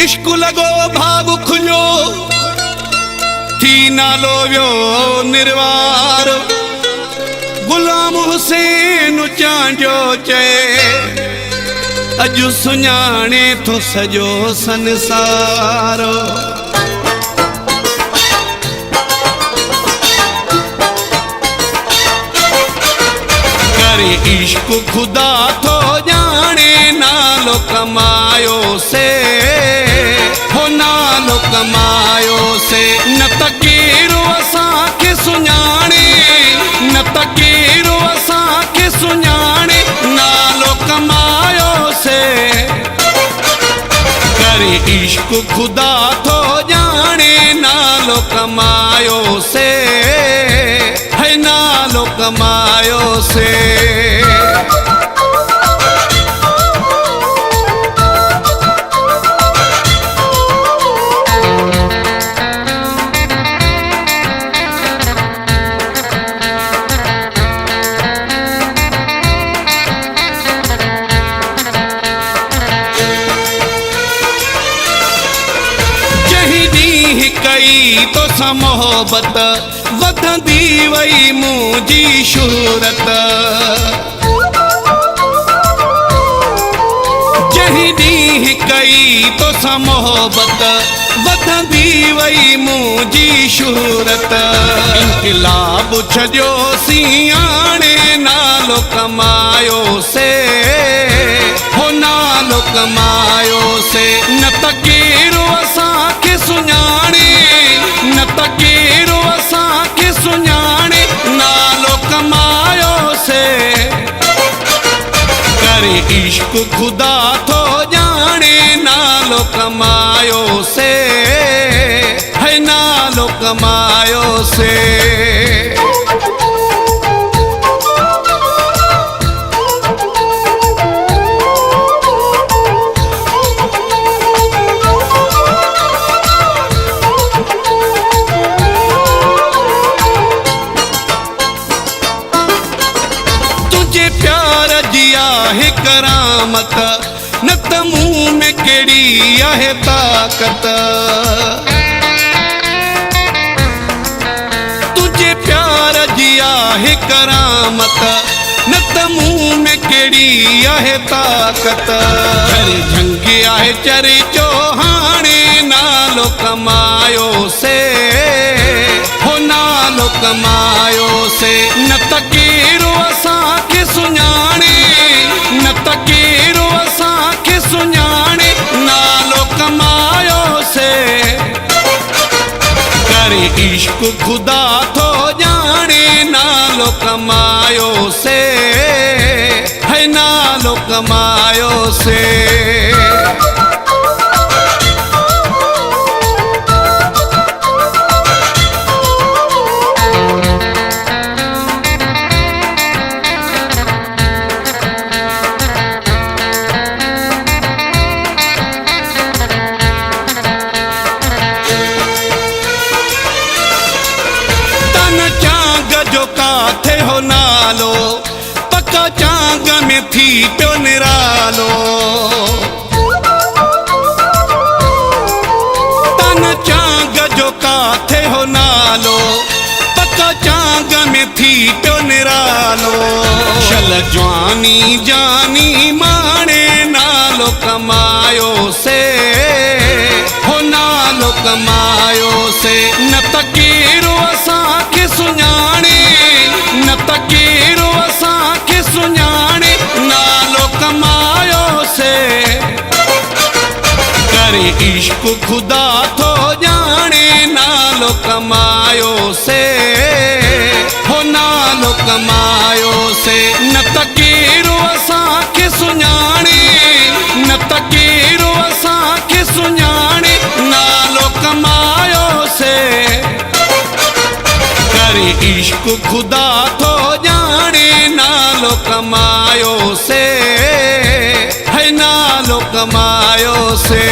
इश्क लगो भाग खुलो थी नालो व्यो निर्वार गुलाम हुसैन चांजो चे अजु सुञाणे तो सजो संसारो करे इश्क खुदा तो जाने नालो कमायो से हो नालो कमायो से न तकीरो असा के सुञाणे न तकीरो असा के सुञाणे नालो कमायो से करे इश्क खुदा तो जाने नालो कमायो से है नालो कमायो से तो सा मोहब्बत वधंदी वई मुंहिंजी शोहरत जहीं ॾींहुं कई तो सा मोहब्बत वधंदी वई मुंहिंजी शोहरत इनकलाब छॾियो सियाणे नालो कमायो से हो नालो कमायो से न तकीरो असां के सुञाणे न तकीरो असा के सुञाणे नालो कमायो से करे इश्क खुदा तो जाने नालो कमायो से है नालो कमायो से प्यार जिया है करामत न त मुंह में केड़ी आहे ताकत तुझे प्यार जिया है करामत न त मुंह में केड़ी आहे ताकत चरे झंगी आहे चरे चौहाणे नालो कमायो से हो नालो कमायो से न तकीरो असा के सुञाणे न तकीरो असा के सुञाणे नालो कमायो से करे इश्क खुदा तो जाने नालो कमायो से है नालो कमायो से काथे हो नालो पक्का चांग में थी प्यो निरालो तन चांग जो काथे हो नालो पक्का चांग में थी प्यो निरालो शल जवानी जानी माणे नालो कमायो से हो नालो कमायो से न तकीरो असा के सुञाणे न तकीरो असा के सुञाणे नालो कमायो से करे इश्क खुदा तो जाने नालो कमायो से हो नालो कमायो से न तकीरो असा के सुञाणे न तकीरो असा के सुञाणे नालो कमायो से करे इश्क खुदा तो जाने नालो कमायो से है नालो कमायो से।